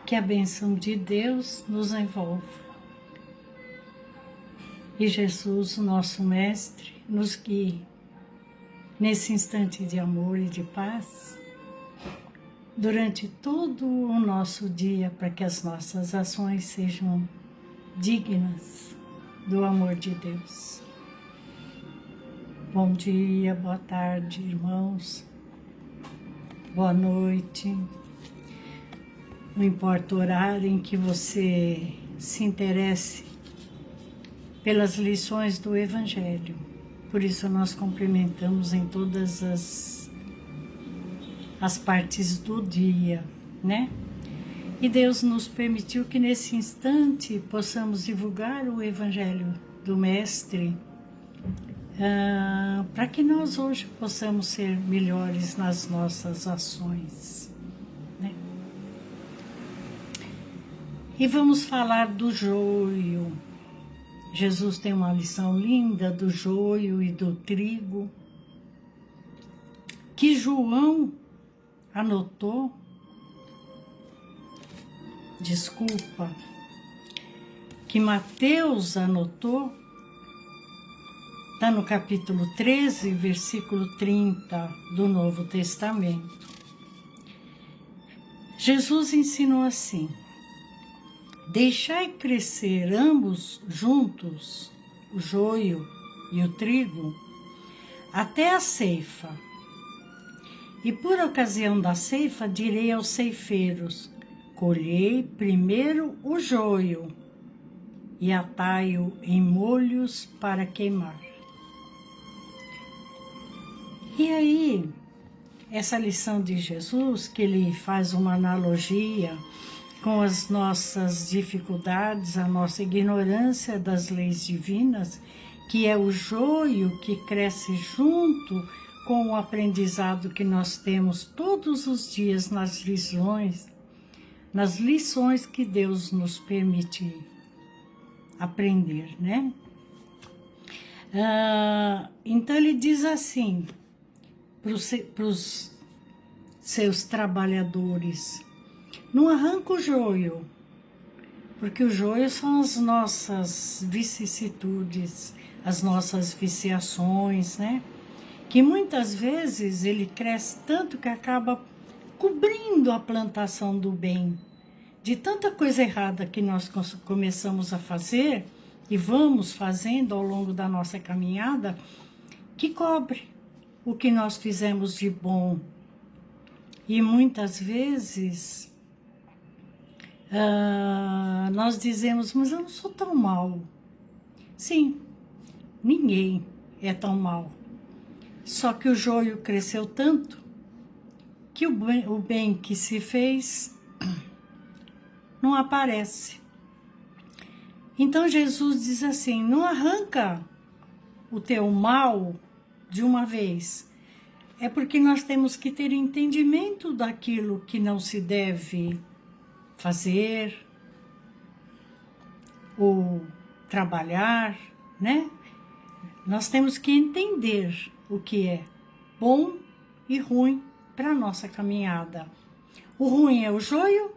que a bênção de Deus nos envolva. E Jesus, nosso Mestre, nos guie nesse instante de amor e de paz durante todo o nosso dia, para que as nossas ações sejam dignas do amor de Deus. Bom dia, boa tarde, irmãos. Boa noite. Não importa o horário em que você se interesse pelas lições do Evangelho. Por isso nós cumprimentamos em todas as partes do dia, né? E Deus nos permitiu que nesse instante possamos divulgar o Evangelho do Mestre, para que nós hoje possamos ser melhores nas nossas ações, né? E vamos falar do joio. Jesus tem uma lição linda do joio e do trigo, que João anotou, que Mateus anotou, está no capítulo 13, versículo 30 do Novo Testamento. Jesus ensinou assim: deixai crescer ambos juntos, o joio e o trigo, até a ceifa. E por ocasião da ceifa direi aos ceifeiros: colhei primeiro o joio e atai-o em molhos para queimar. E aí, essa lição de Jesus, que ele faz uma analogia com as nossas dificuldades, a nossa ignorância das leis divinas, que é o joio que cresce junto com o aprendizado que nós temos todos os dias nas lições que Deus nos permite aprender, né? Então ele diz assim para os seus trabalhadores: não arranca o joio, porque o joio são as nossas vicissitudes, as nossas viciações, né? Que muitas vezes ele cresce tanto que acaba cobrindo a plantação do bem, de tanta coisa errada que nós começamos a fazer e vamos fazendo ao longo da nossa caminhada, que cobre o que nós fizemos de bom. E muitas vezes nós dizemos: mas eu não sou tão mal. Sim, ninguém é tão mal. Só que o joio cresceu tanto que o bem que se fez não aparece. Então Jesus diz assim: não arranca o teu mal de uma vez. É porque nós temos que ter entendimento daquilo que não se deve fazer ou trabalhar, né? Nós temos que entender o que é bom e ruim para a nossa caminhada. O ruim é o joio,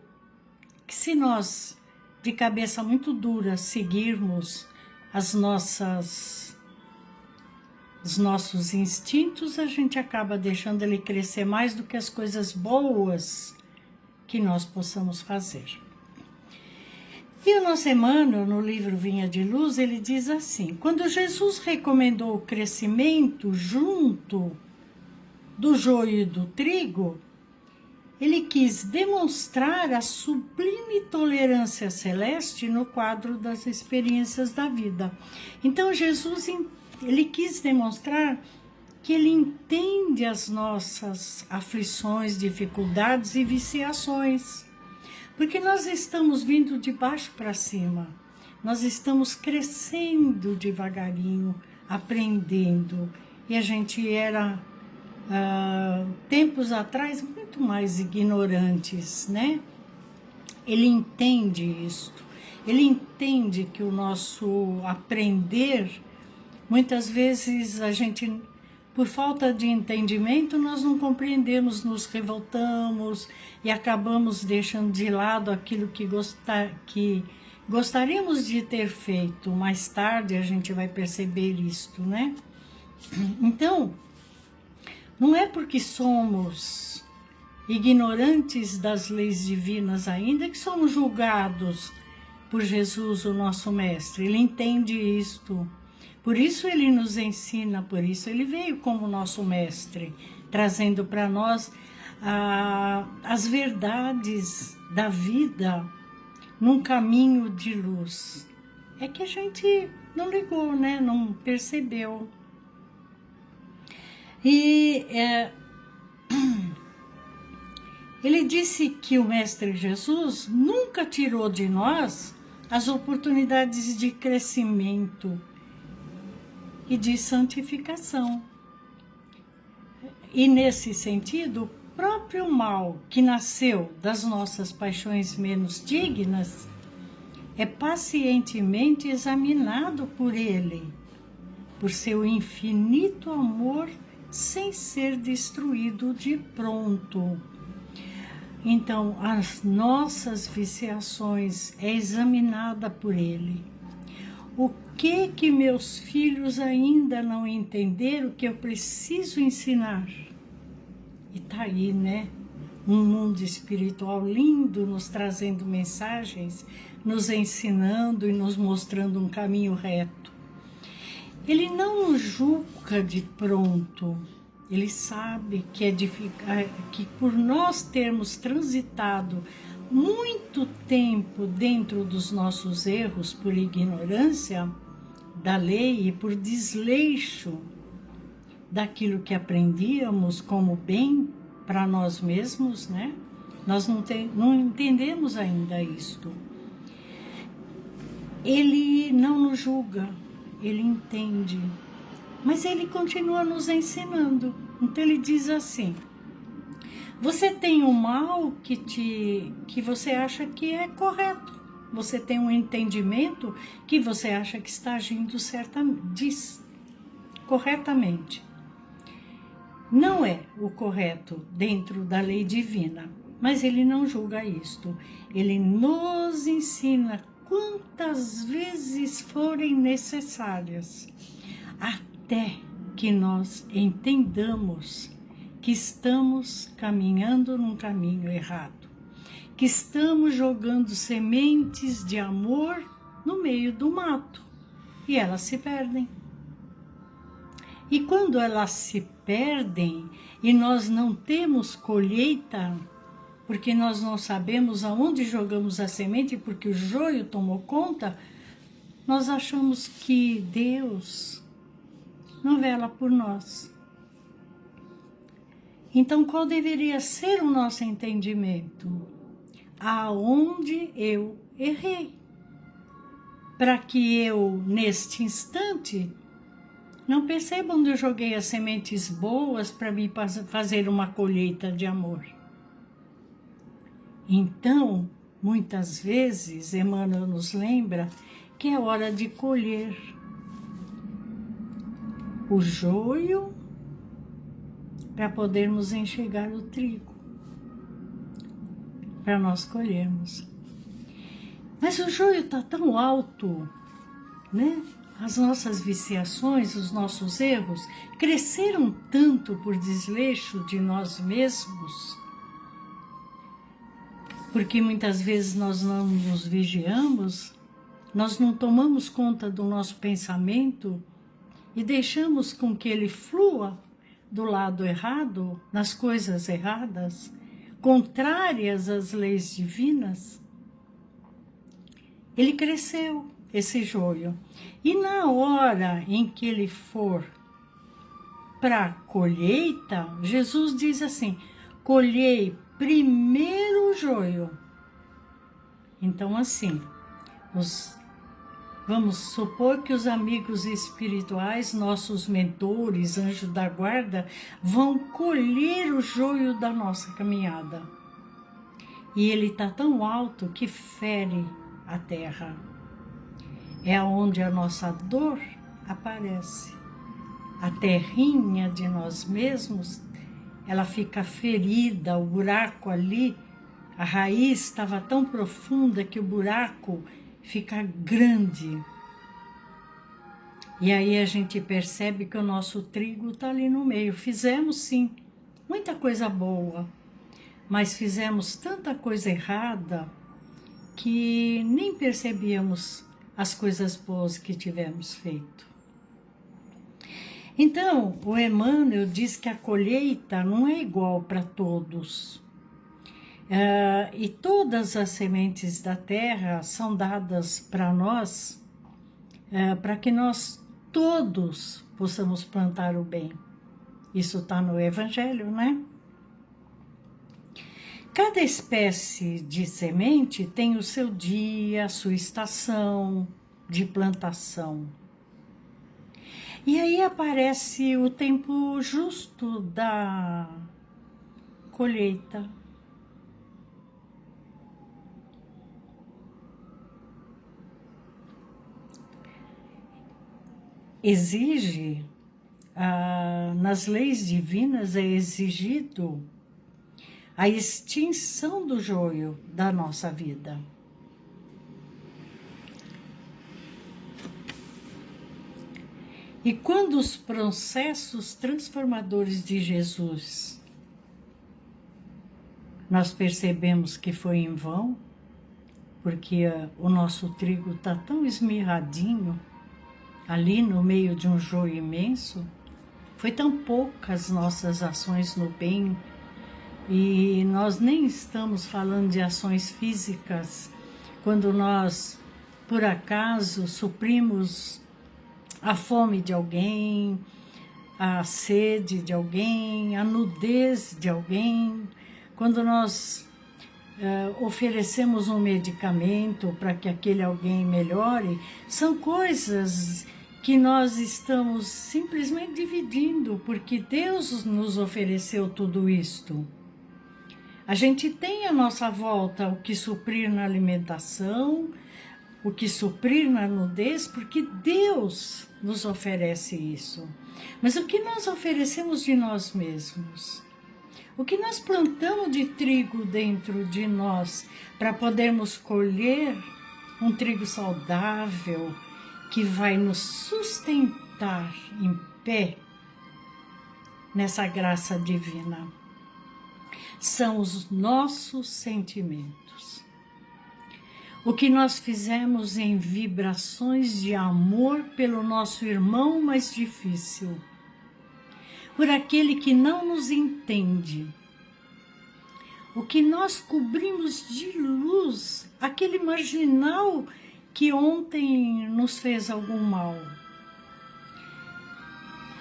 que se nós, de cabeça muito dura, seguirmos os nossos instintos, a gente acaba deixando ele crescer mais do que as coisas boas que nós possamos fazer. E o nosso Emmanuel, no livro Vinha de Luz, ele diz assim: quando Jesus recomendou o crescimento junto do joio e do trigo, ele quis demonstrar a sublime tolerância celeste no quadro das experiências da vida. Então Jesus, ele quis demonstrar que ele entende as nossas aflições, dificuldades e viciações. Porque nós estamos vindo de baixo para cima, nós estamos crescendo devagarinho, aprendendo. E a gente era, tempos atrás, muito mais ignorantes, né? Ele entende isso, ele entende que o nosso aprender, muitas vezes a gente por falta de entendimento, nós não compreendemos, nos revoltamos e acabamos deixando de lado aquilo que gostaríamos de ter feito. Mais tarde a gente vai perceber isto, né? Então, não é porque somos ignorantes das leis divinas ainda que somos julgados por Jesus, o nosso mestre. Ele entende isto. Por isso ele nos ensina, por isso ele veio como nosso mestre, trazendo para nós as verdades da vida num caminho de luz. É que a gente não ligou, né? Não percebeu. E ele disse que o Mestre Jesus nunca tirou de nós as oportunidades de crescimento e de santificação. E nesse sentido, o próprio mal que nasceu das nossas paixões menos dignas é pacientemente examinado por ele, por seu infinito amor, sem ser destruído de pronto. Então, as nossas viciações é examinada por ele. O que meus filhos ainda não entenderam que eu preciso ensinar? E tá aí, né? Um mundo espiritual lindo, nos trazendo mensagens, nos ensinando e nos mostrando um caminho reto. Ele não nos julga de pronto. Ele sabe que por nós termos transitado muito tempo dentro dos nossos erros por ignorância da lei e por desleixo daquilo que aprendíamos como bem para nós mesmos, né? Nós não entendemos ainda isto. Ele não nos julga, ele entende, mas ele continua nos ensinando. Então ele diz assim: você tem um mal que você acha que é correto. Você tem um entendimento que você acha que está agindo corretamente. Não é o correto dentro da lei divina, mas ele não julga isto. Ele nos ensina quantas vezes forem necessárias, até que nós entendamos que estamos caminhando num caminho errado, que estamos jogando sementes de amor no meio do mato e elas se perdem. E quando elas se perdem e nós não temos colheita, porque nós não sabemos aonde jogamos a semente, porque o joio tomou conta, nós achamos que Deus não vela por nós. Então, qual deveria ser o nosso entendimento? Aonde eu errei? Para que eu, neste instante, não perceba onde eu joguei as sementes boas para me fazer uma colheita de amor. Então, muitas vezes, Emmanuel nos lembra que é hora de colher o joio para podermos enxergar o trigo, para nós colhermos. Mas o joio está tão alto, né? As nossas viciações, os nossos erros cresceram tanto por desleixo de nós mesmos, porque muitas vezes nós não nos vigiamos, nós não tomamos conta do nosso pensamento e deixamos com que ele flua do lado errado, nas coisas erradas, contrárias às leis divinas. Ele cresceu, esse joio. E na hora em que ele for para a colheita, Jesus diz assim: colhei primeiro o joio. Então, assim, vamos supor que os amigos espirituais, nossos mentores, anjos da guarda, vão colher o joio da nossa caminhada. E ele está tão alto que fere a terra. É onde a nossa dor aparece. a terrinha de nós mesmos, ela fica ferida, o buraco ali, a raiz estava tão profunda que o buraco fica grande. E aí a gente percebe que o nosso trigo está ali no meio. Fizemos sim, muita coisa boa, mas fizemos tanta coisa errada que nem percebíamos as coisas boas que tivemos feito. Então, o Emmanuel diz que a colheita não é igual para todos. E todas as sementes da terra são dadas para nós, para que nós todos possamos plantar o bem. Isso está no Evangelho, né? Cada espécie de semente tem o seu dia, a sua estação de plantação. E aí aparece o tempo justo da colheita. Exige, nas leis divinas é exigido a extinção do joio da nossa vida. E quando os processos transformadores de Jesus, nós percebemos que foi em vão, porque o nosso trigo está tão esmirradinho, ali no meio de um joio imenso, foi tão poucas nossas ações no bem, e nós nem estamos falando de ações físicas, quando nós, por acaso, suprimos a fome de alguém, a sede de alguém, a nudez de alguém, quando nós oferecemos um medicamento para que aquele alguém melhore, são coisas que nós estamos simplesmente dividindo, porque Deus nos ofereceu tudo isto. A gente tem à nossa volta o que suprir na alimentação, o que suprir na nudez, porque Deus nos oferece isso. Mas o que nós oferecemos de nós mesmos? O que nós plantamos de trigo dentro de nós para podermos colher um trigo saudável que vai nos sustentar em pé nessa graça divina? São os nossos sentimentos. O que nós fizemos em vibrações de amor pelo nosso irmão mais difícil, por aquele que não nos entende. O que nós cobrimos de luz, aquele marginal que ontem nos fez algum mal.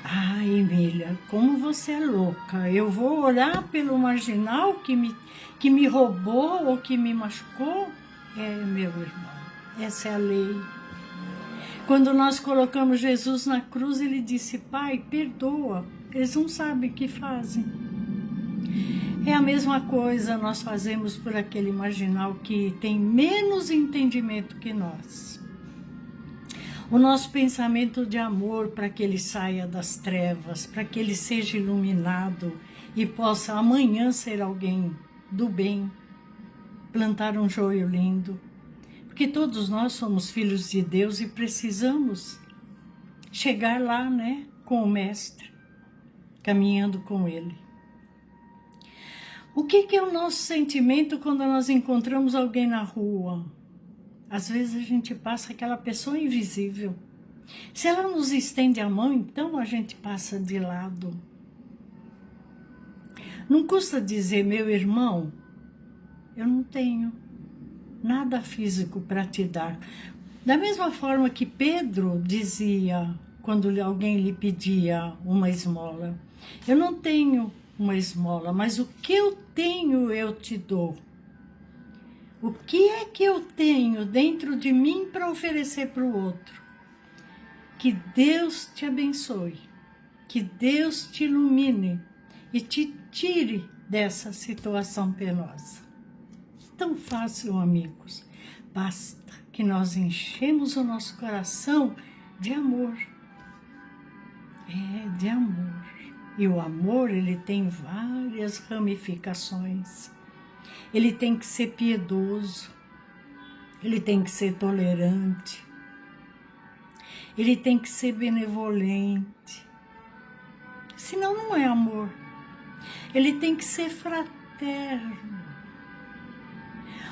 Ai, Emília, como você é louca. Eu vou orar pelo marginal que me roubou ou que me machucou? Meu irmão, essa é a lei. Quando nós colocamos Jesus na cruz, ele disse: Pai, perdoa, eles não sabem o que fazem. É a mesma coisa nós fazemos por aquele marginal que tem menos entendimento que nós. O nosso pensamento de amor para que ele saia das trevas, para que ele seja iluminado e possa amanhã ser alguém do bem, plantar um joio lindo. Porque todos nós somos filhos de Deus e precisamos chegar lá, né, com o Mestre, caminhando com Ele. O que é o nosso sentimento quando nós encontramos alguém na rua? Às vezes a gente passa aquela pessoa invisível. Se ela nos estende a mão, então a gente passa de lado. Não custa dizer: meu irmão, eu não tenho nada físico para te dar. Da mesma forma que Pedro dizia, quando alguém lhe pedia uma esmola: eu não tenho uma esmola, mas o que eu tenho eu te dou. O que é que eu tenho dentro de mim para oferecer para o outro? Que Deus te abençoe, que Deus te ilumine e te tire dessa situação penosa. Tão fácil, amigos. Basta que nós enchemos o nosso coração de amor. é de amor. E o amor, ele tem várias ramificações. Ele tem que ser piedoso, ele tem que ser tolerante, ele tem que ser benevolente. Senão não é amor. Ele tem que ser fraterno.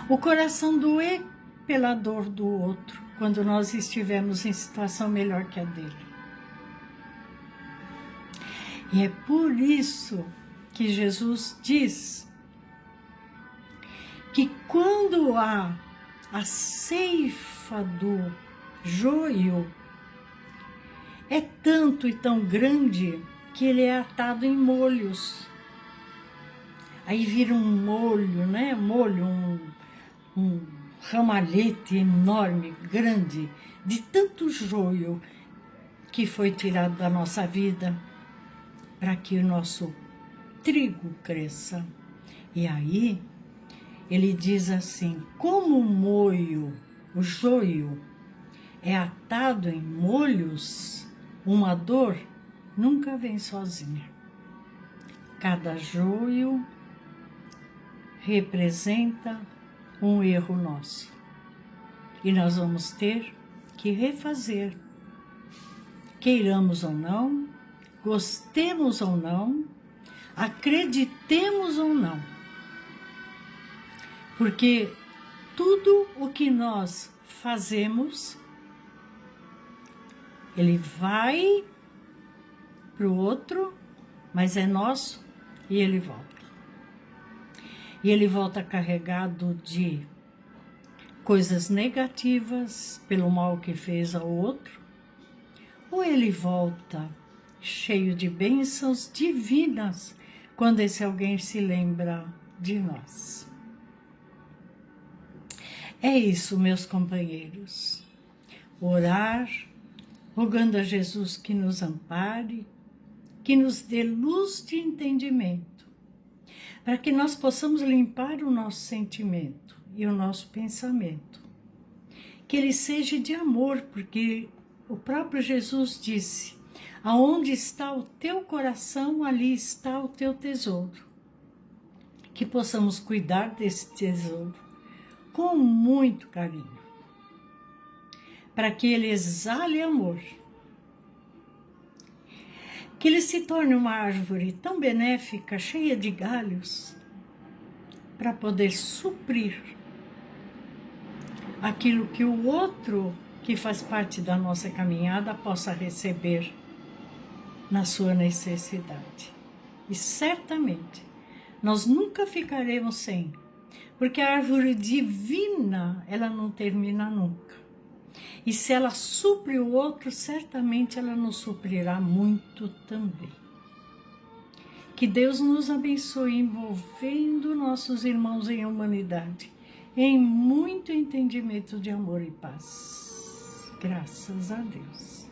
O coração doer pela dor do outro, quando nós estivermos em situação melhor que a dele. E é por isso que Jesus diz que quando há a ceifa do joio, é tanto e tão grande que ele é atado em molhos. Aí vira um molho, né? Molho, um ramalhete enorme, grande, de tanto joio que foi tirado da nossa vida para que o nosso trigo cresça. E aí ele diz assim: como o joio é atado em molhos, uma dor nunca vem sozinha. Cada joio representa um erro nosso. E nós vamos ter que refazer. Queiramos ou não, gostemos ou não, acreditemos ou não. Porque tudo o que nós fazemos, ele vai para o outro, mas é nosso e ele volta. E ele volta carregado de coisas negativas pelo mal que fez ao outro, ou ele volta cheio de bênçãos divinas quando esse alguém se lembra de nós. É isso, meus companheiros. Orar, rogando a Jesus que nos ampare, que nos dê luz de entendimento, para que nós possamos limpar o nosso sentimento e o nosso pensamento. Que ele seja de amor, porque o próprio Jesus disse: aonde está o teu coração, ali está o teu tesouro. Que possamos cuidar desse tesouro com muito carinho, para que ele exale amor, que ele se torne uma árvore tão benéfica, cheia de galhos, para poder suprir aquilo que o outro, que faz parte da nossa caminhada, possa receber na sua necessidade. E certamente nós nunca ficaremos sem, porque a árvore divina, ela não termina nunca. E se ela supre o outro, certamente ela nos suprirá muito também. Que Deus nos abençoe, envolvendo nossos irmãos em humanidade, em muito entendimento de amor e paz. Graças a Deus.